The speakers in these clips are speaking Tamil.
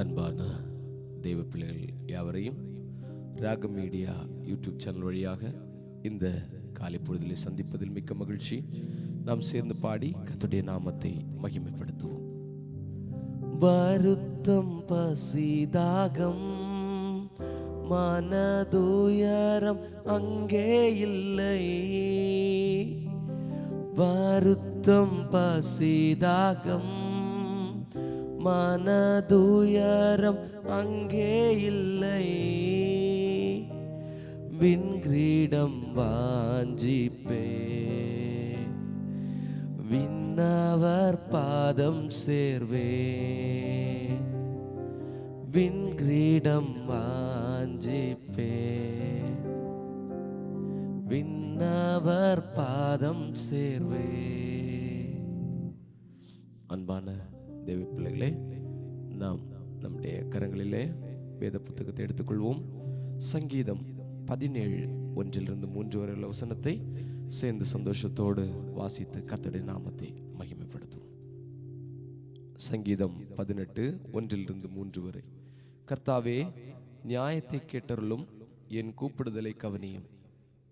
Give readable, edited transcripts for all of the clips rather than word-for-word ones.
அன்பான தெய்வ பிள்ளைகள் யாவரையும் ராகம் மீடியா யூடியூப் சேனல் வழியாக இந்த காலை பொழுதிலே சந்திப்பதில் மிக்க மகிழ்ச்சி. நாம் சேர்ந்து பாடி கர்த்தருடைய நாமத்தை மகிமைப்படுத்துவோம். வருத்தம், பசிதாகம், மனதுயரம் அங்கே இல்லை. வருத்தம், பசிதாகம், மனதுயரம் அங்கே இல்லை. விண்கிரீடம் வாஞ்சிப்பே, விண்ணவர் பாதம் சேர்வே. விண்கிரீடம் வாஞ்சிப்பே, விண்ணவர் பாதம் சேர்வே. அன்பான தேவ பிள்ளைகளே, நாம் நம்முடைய கரங்களிலே வேத புத்தகத்தை எடுத்துக்கொள்வோம். சங்கீதம் 17:1-3 வரை உள்ள வசனத்தை சேர்ந்து சந்தோஷத்தோடு வாசித்து கர்த்தருடைய நாமத்தை மகிமைப்படுத்துவோம். சங்கீதம் 18:1-3 வரை. கர்த்தாவே, நியாயத்தை கேட்டருளும், என் கூப்பிடுதலை கவனியும்.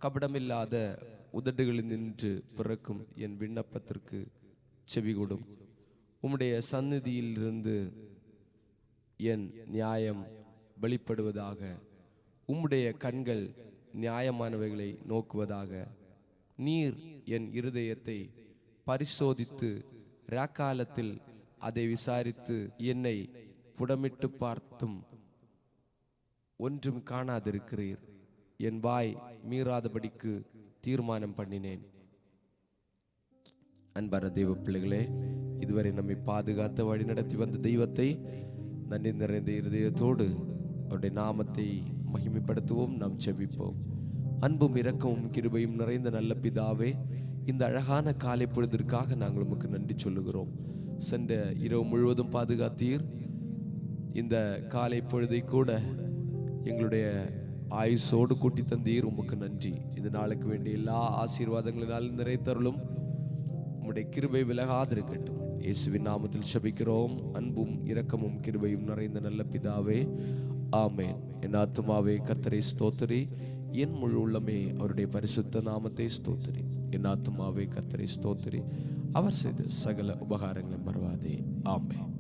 கபடமில்லாத உதடுகளில் நின்று பிறக்கும் என் விண்ணப்பத்திற்கு செவிகொடும். உம்முடைய சந்நிதியிலிருந்து என் நியாயம் வெளிப்படுவதாக. உம்முடைய கண்கள் நியாயமானவைகளை நோக்குவதாக. நீர் என் இருதயத்தை பரிசோதித்து ராக்காலத்தில் அதை விசாரித்து என்னை புடமிட்டு பார்த்தும் ஒன்றும் காணாதிருக்கிறீர். என் வாய் மீறாதபடிக்கு தீர்மானம் பண்ணினேன். அன்பான தெய்வ பிள்ளைகளே, இதுவரை நம்மை பாதுகாத்து வழி நடத்தி வந்த தெய்வத்தை நன்றி நிறைந்த இருதயத்தோடு அவருடைய நாமத்தை மகிமைப்படுத்துவோம். நாம் ஜெபிப்போம். அன்பும் இரக்கமும் கிருபையும் நிறைந்த நல்ல பிதாவே, இந்த அழகான காலை பொழுதிற்காக நாங்கள் உமக்கு நன்றி சொல்லுகிறோம். சென்ற இரவு முழுவதும் பாதுகாத்தீர். இந்த காலை பொழுதை கூட எங்களுடைய ஆயுசோடு கூட்டி தந்தீர். உமக்கு நன்றி. இந்த நாளுக்கு வேண்டிய எல்லா ஆசீர்வாதங்களினாலும் நிறைத்தருளும். உம்முடைய கிருபை விலகாதிருக்கட்டும். இயேசுவின் நாமத்தில் ஜெபிக்கிறோம். அன்பும் இரக்கமும் கிருபையும் நிறைந்த நல்ல பிதாவே, ஆமென். என் ஆத்துமாவே கர்த்தரை ஸ்தோத்திரி, என் முழு உள்ளமே அவருடைய பரிசுத்த நாமத்தை ஸ்தோத்திரி. என் ஆத்துமாவே கர்த்தரை ஸ்தோத்திரி, அவர் செய்த சகல உபகாரங்களை மறவாதே. ஆமென்.